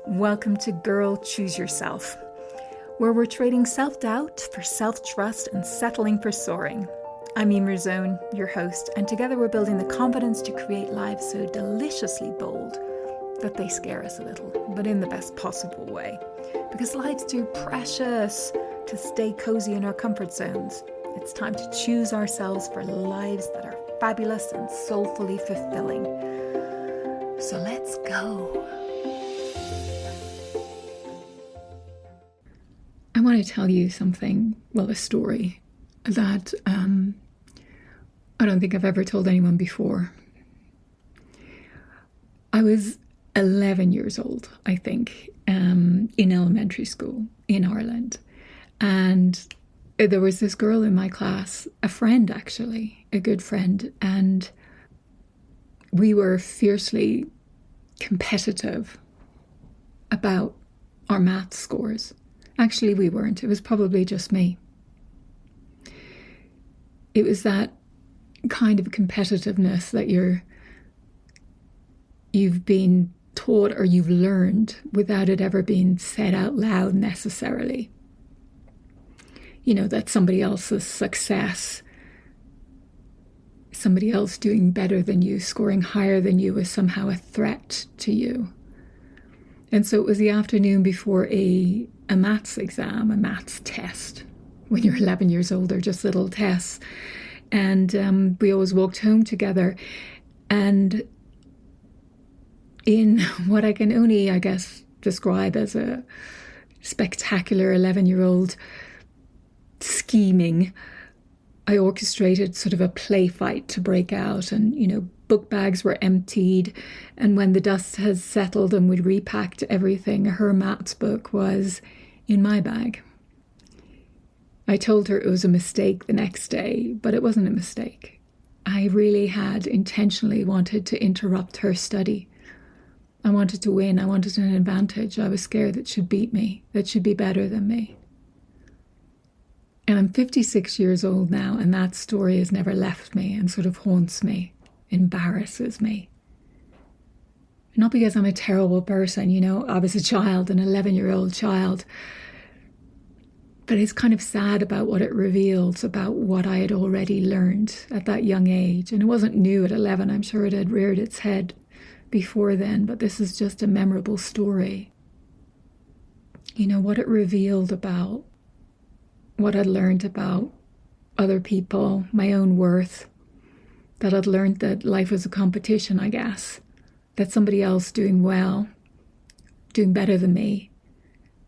Welcome to Girl Choose Yourself, where we're trading self-doubt for self-trust and settling for soaring. I'm Eimear, your host, and together we're building the confidence to create lives so deliciously bold that they scare us a little, but in the best possible way. Because life's too precious to stay cozy in our comfort zones. It's time to choose ourselves for lives that are fabulous and soulfully fulfilling. So let's go. I want to tell you something, a story that I don't think I've ever told anyone before. I was 11 years old, I think, in elementary school in Ireland. And there was this girl in my class, a friend actually, a good friend, and we were fiercely competitive about our math scores. Actually, we weren't. It was probably just me. It was that kind of competitiveness that you've been taught or you've learned without it ever being said out loud necessarily. You know, that somebody else's success, somebody else doing better than you, scoring higher than you, is somehow a threat to you. And so it was the afternoon before a maths exam, a maths test. When you're 11 years old, they're just little tests. And we always walked home together. And in what I can only, I guess, describe as a spectacular 11-year-old scheming, I orchestrated sort of a play fight to break out. And, book bags were emptied. And when the dust has settled and we'd repacked everything, her maths book was in my bag. I told her it was a mistake the next day, but it wasn't a mistake. I really had intentionally wanted to interrupt her study. I wanted to win. I wanted an advantage. I was scared that she'd beat me, that she'd be better than me. And I'm 56 years old now, and that story has never left me and sort of haunts me, embarrasses me. Not because I'm a terrible person, I was a child, an 11-year-old child. But it's kind of sad about what it reveals about what I had already learned at that young age. And it wasn't new at 11. I'm sure it had reared its head before then, but this is just a memorable story. What it revealed about what I'd learned about other people, my own worth, that I'd learned that life was a competition, I guess, that somebody else doing well, doing better than me,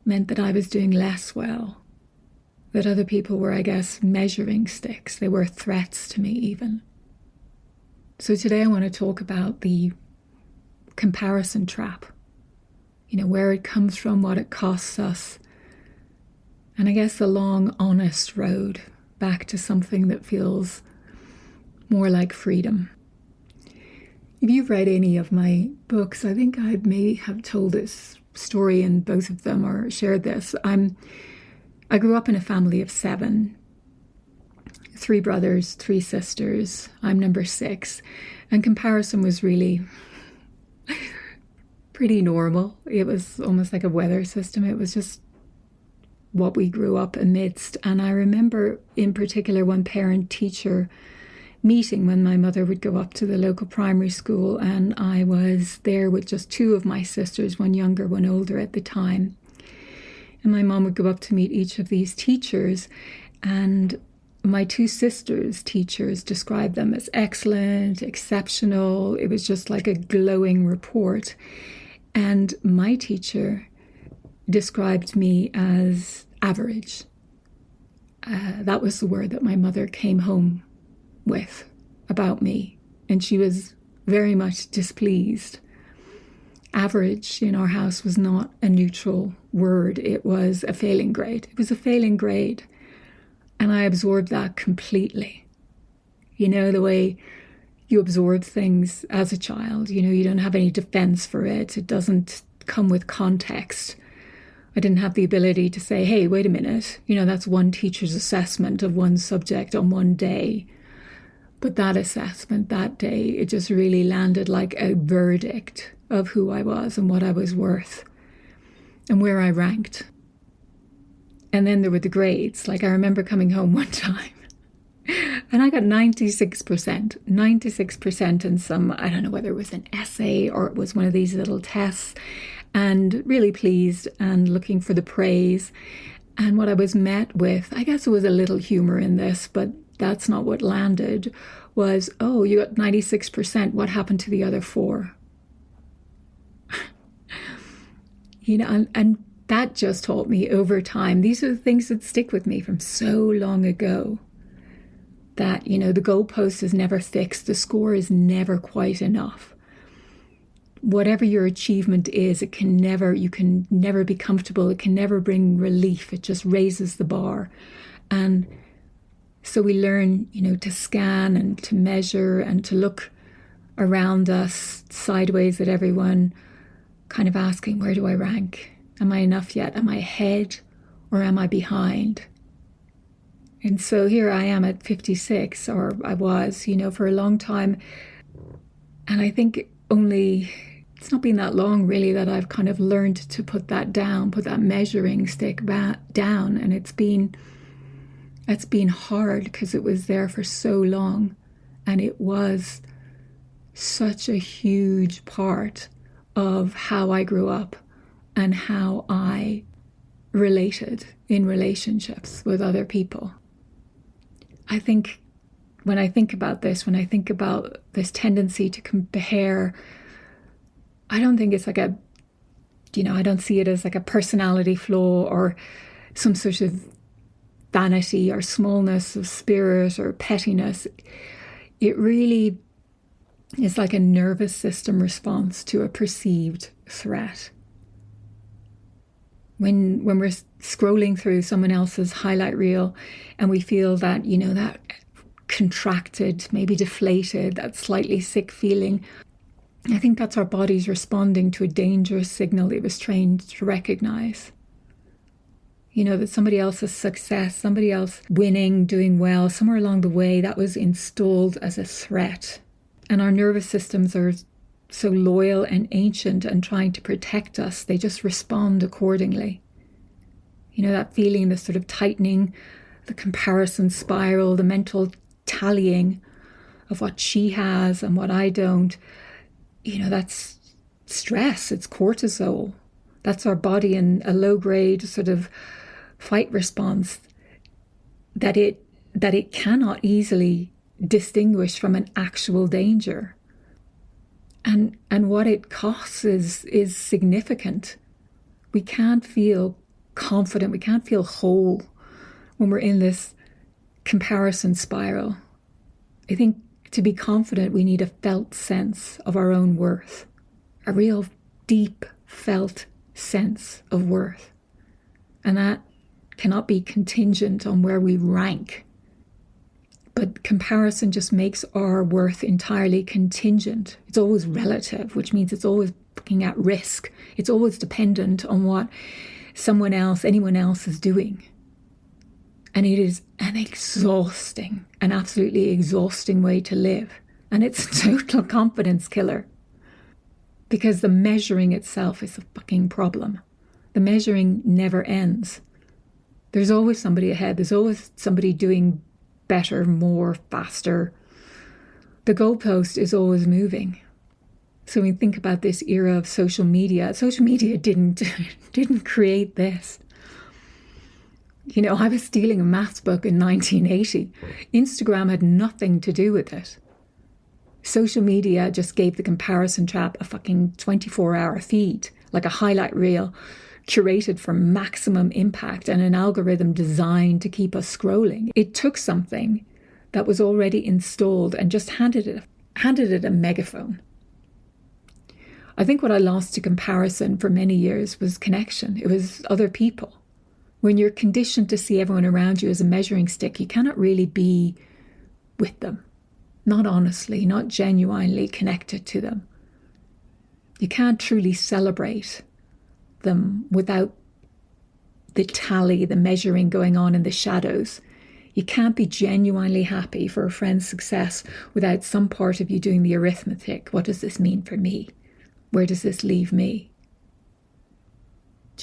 meant that I was doing less well, that other people were, I guess, measuring sticks. They were threats to me even. So today I want to talk about the comparison trap, where it comes from, what it costs us, and I guess the long, honest road back to something that feels more like freedom. If you've read any of my books, I think I may have told this story in both of them or shared this. I grew up in a family of 7, 3 brothers, 3 sisters. I'm number 6. And comparison was really pretty normal. It was almost like a weather system. It was just what we grew up amidst. And I remember in particular one parent-teacher meeting when my mother would go up to the local primary school, and I was there with just 2 of my sisters, one younger, one older at the time. And my mom would go up to meet each of these teachers, and my 2 sisters' teachers described them as excellent, exceptional. It was just like a glowing report. And my teacher described me as average. That was the word that my mother came home with about me, and she was very much displeased. Average in our house was not a neutral word. It was a failing grade. It was a failing grade. And I absorbed that completely. The way you absorb things as a child, you don't have any defense for it. It doesn't come with context. I didn't have the ability to say, hey, wait a minute, that's one teacher's assessment of one subject on one day. But that assessment that day, it just really landed like a verdict of who I was and what I was worth. and where I ranked. And then there were the grades. Like I remember coming home one time and I got 96% in some, I don't know whether it was an essay or it was one of these little tests, and really pleased and looking for the praise. And what I was met with, I guess there was a little humor in this, but that's not what landed, was, oh, you got 96%. What happened to the other 4? And that just taught me over time. These are the things that stick with me from so long ago. That, the goalpost is never fixed. The score is never quite enough. Whatever your achievement is, you can never be comfortable. It can never bring relief. It just raises the bar. And so we learn, to scan and to measure and to look around us sideways at everyone, kind of asking, where do I rank? Am I enough yet? Am I ahead or am I behind? And so here I am at 56, or I was, for a long time. And I think it's not been that long really that I've kind of learned to put that down, put that measuring stick down. And it's been hard because it was there for so long. And it was such a huge part of how I grew up and how I related in relationships with other people. I think when I think about this tendency to compare, I don't think it's like I don't see it as like a personality flaw or some sort of vanity or smallness of spirit or pettiness. It really is like a nervous system response to a perceived threat. When we're scrolling through someone else's highlight reel and we feel that, that contracted, maybe deflated, that slightly sick feeling, I think that's our bodies responding to a dangerous signal it was trained to recognize. That somebody else's success, somebody else winning, doing well, somewhere along the way, that was installed as a threat. And our nervous systems are so loyal and ancient and trying to protect us, they just respond accordingly. That feeling, the sort of tightening, the comparison spiral, the mental tallying of what she has and what I don't, that's stress, it's cortisol. That's our body in a low-grade sort of fight response that it cannot easily distinguish from an actual danger. And what it costs is significant. We can't feel confident, we can't feel whole when we're in this comparison spiral. I think to be confident, we need a felt sense of our own worth, a real deep felt sense of worth. And that cannot be contingent on where we rank. But comparison just makes our worth entirely contingent. It's always relative, which means it's always looking at risk. It's always dependent on what someone else, anyone else is doing. And it is an absolutely exhausting way to live. And it's a total confidence killer. Because the measuring itself is a fucking problem. The measuring never ends. There's always somebody ahead. There's always somebody doing better, more, faster. The goalpost is always moving. So when we think about this era of social media didn't create this. I was stealing a maths book in 1980. Instagram had nothing to do with it. Social media just gave the comparison trap a fucking 24-hour feed, like a highlight reel, curated for maximum impact and an algorithm designed to keep us scrolling. It took something that was already installed and just handed it a megaphone. I think what I lost to comparison for many years was connection. It was other people. When you're conditioned to see everyone around you as a measuring stick, you cannot really be with them. Not honestly, not genuinely connected to them. You can't truly celebrate them without the tally, the measuring going on in the shadows. You can't be genuinely happy for a friend's success without some part of you doing the arithmetic. What does this mean for me? Where does this leave me?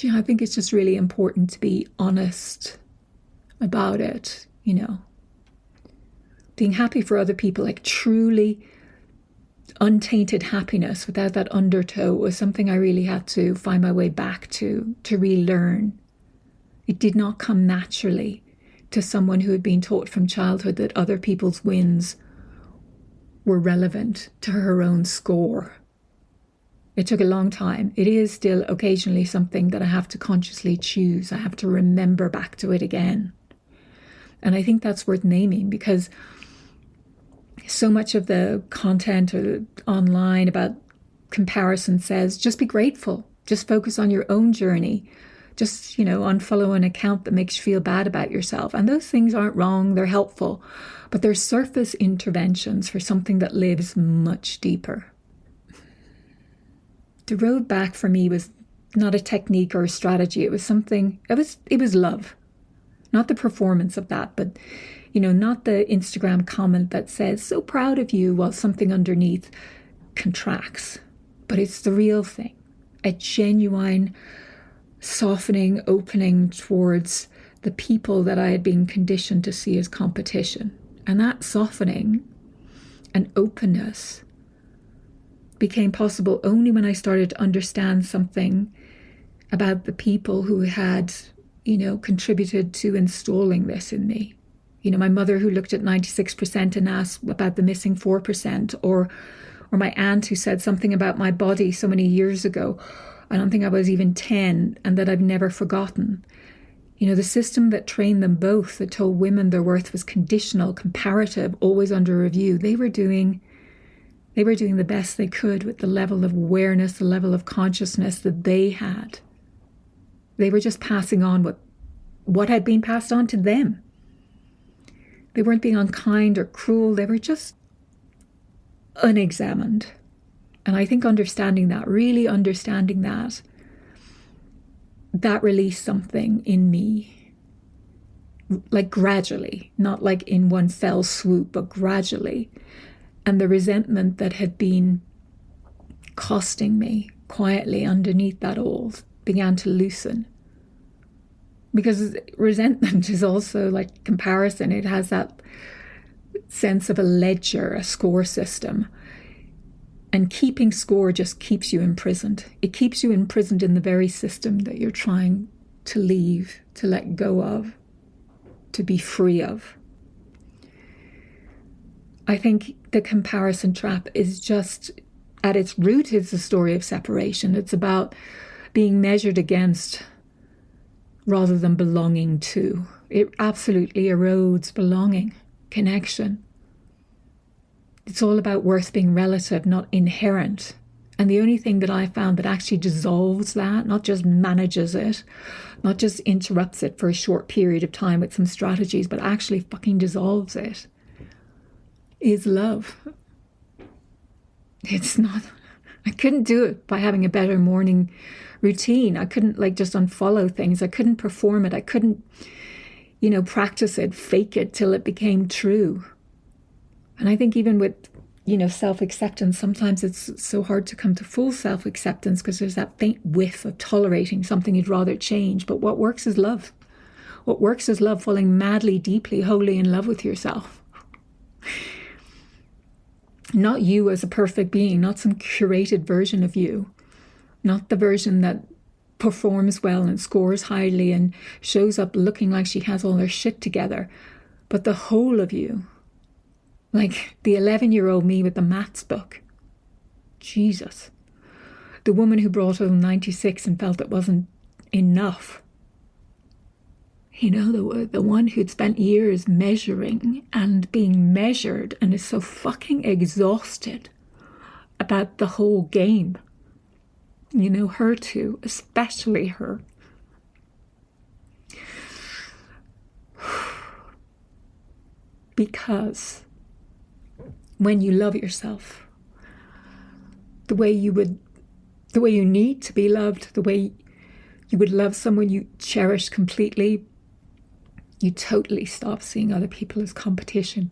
Yeah, I think it's just really important to be honest about it, being happy for other people, like truly untainted happiness without that undertow was something I really had to find my way back to relearn. It did not come naturally to someone who had been taught from childhood that other people's wins were relevant to her own score. It took a long time. It is still occasionally something that I have to consciously choose. I have to remember back to it again. And I think that's worth naming, because so much of the content online about comparison says, just be grateful. Just focus on your own journey. Just, unfollow an account that makes you feel bad about yourself. And those things aren't wrong. They're helpful. But they're surface interventions for something that lives much deeper. The road back for me was not a technique or a strategy. It was something, it was love. Not the performance of that, but, not the Instagram comment that says, so proud of you, while something underneath contracts. But it's the real thing. A genuine softening, opening towards the people that I had been conditioned to see as competition. And that softening and openness became possible only when I started to understand something about the people who had, contributed to installing this in me. My mother, who looked at 96% and asked about the missing 4%, or my aunt who said something about my body so many years ago. I don't think I was even 10, and that I've never forgotten. The system that trained them both, that told women their worth was conditional, comparative, always under review. They were doing the best they could with the level of awareness, the level of consciousness that they had. They were just passing on what had been passed on to them. They weren't being unkind or cruel. They were just unexamined. And I think really understanding that released something in me, like gradually, not like in one fell swoop, but gradually. And the resentment that had been costing me quietly underneath that all began to loosen. Because resentment is also like comparison. It has that sense of a ledger, a score system. And keeping score just keeps you imprisoned. It keeps you imprisoned in the very system that you're trying to leave, to let go of, to be free of. I think the comparison trap is just, at its root, it's a story of separation. It's about being measured against rather than belonging to. It absolutely erodes belonging, connection. It's all about worth being relative, not inherent. And the only thing that I found that actually dissolves that, not just manages it, not just interrupts it for a short period of time with some strategies, but actually fucking dissolves it, is love. It's not, I couldn't do it by having a better morning routine. I couldn't just unfollow things. I couldn't perform it. I couldn't, practice it, fake it till it became true. And I think even with, self-acceptance, sometimes it's so hard to come to full self-acceptance because there's that faint whiff of tolerating something you'd rather change. But what works is love. What works is love, falling madly, deeply, wholly in love with yourself. Not you as a perfect being, not some curated version of you, not the version that performs well and scores highly and shows up looking like she has all her shit together, but the whole of you. Like the 11-year-old me with the maths book. Jesus. The woman who brought home 96 and felt it wasn't enough. The one who'd spent years measuring and being measured and is so fucking exhausted about the whole game. Her too, especially her. Because when you love yourself, the way you need to be loved, the way you would love someone you cherish completely, you totally stop seeing other people as competition.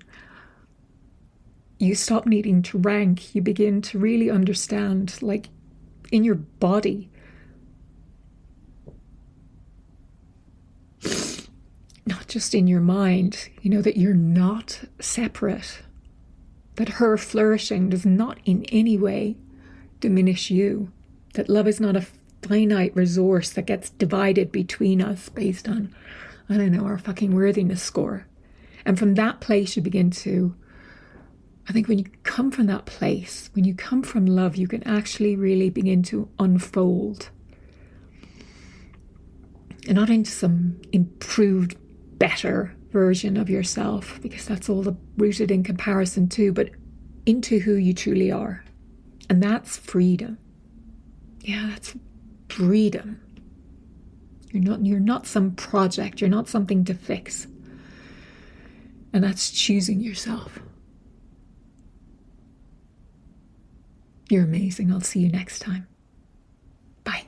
You stop needing to rank. You begin to really understand, in your body, not just in your mind, that you're not separate, that her flourishing does not in any way diminish you, that love is not a finite resource that gets divided between us based on, our fucking worthiness score. And from that place, you begin to, I think when you come from that place, when you come from love, you can actually really begin to unfold. And not into some improved, better version of yourself, because that's all rooted in comparison too, but into who you truly are. And that's freedom. Yeah, that's freedom. You're not some project, you're not something to fix. And that's choosing yourself. You're amazing. I'll see you next time. Bye.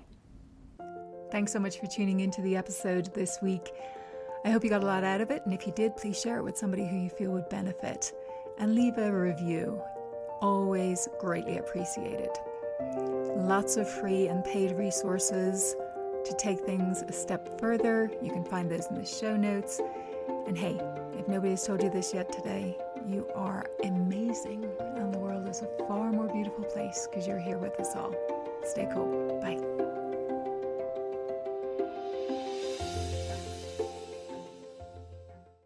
Thanks so much for tuning into the episode this week. I hope you got a lot out of it, and if you did, please share it with somebody who you feel would benefit. And leave a review. Always greatly appreciated. Lots of free and paid resources to take things a step further. You can find those in the show notes. And hey, if nobody's told you this yet today, you are amazing, and the world is a far more beautiful place because you're here with us all. Stay cool. Bye.